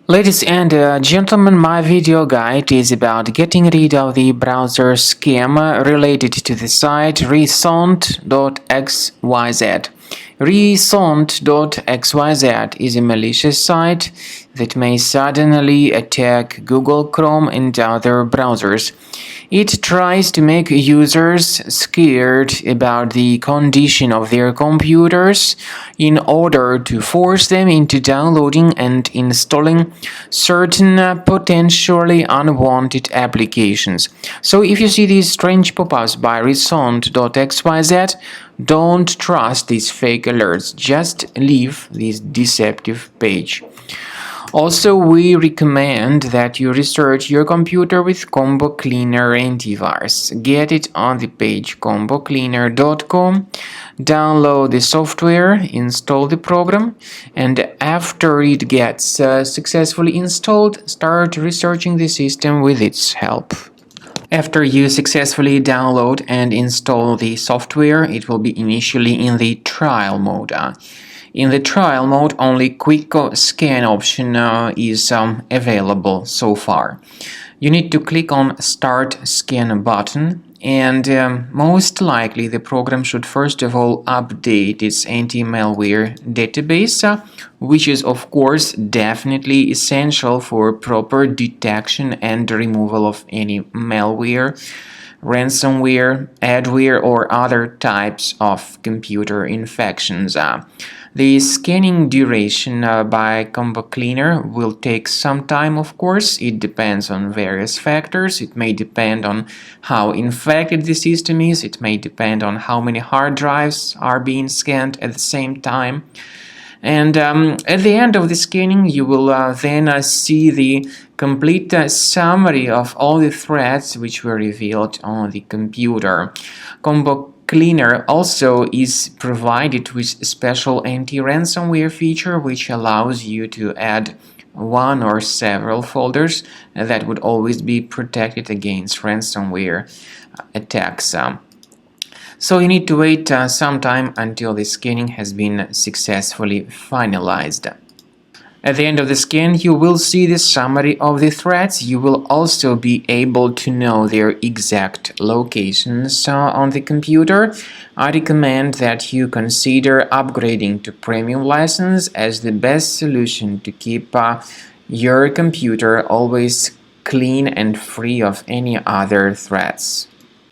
Ladies and gentlemen, my video guide is about getting rid of the browser scam related to the site Risont.xyz. Risont.xyz is a malicious site that may suddenly attack Google Chrome and other browsers. It tries to make users scared about the condition of their computers in order to force them into downloading and installing certain potentially unwanted applications. So if you see these strange pop-ups by Risont.xyz, don't trust these fake alerts. Just leave this deceptive page. Also, we recommend that you restart your computer with Combo Cleaner antivirus. Get it on the page combocleaner.com, download the software, install the program, and after it gets successfully installed, start researching the system with its help. After you successfully download and install the software, it will be initially in the trial mode. In the trial mode, only quick scan option is available so far. You need to click on Start Scan button, and most likely the program should first of all update its anti-malware database, which is of course definitely essential for proper detection and removal of any malware, ransomware, adware, or other types of computer infections. The scanning duration by Combo Cleaner will take some time, of course. It depends on various factors. It may depend on how infected the system is. It may depend on how many hard drives are being scanned at the same time. And at the end of the scanning, you will then see the complete summary of all the threats which were revealed on the computer. Combo Cleaner also is provided with a special anti-ransomware feature which allows you to add one or several folders that would always be protected against ransomware attacks. So you need to wait some time until the scanning has been successfully finalized. At the end of the scan, you will see the summary of the threats. You will also be able to know their exact locations on the computer. I recommend that you consider upgrading to premium license as the best solution to keep your computer always clean and free of any other threats.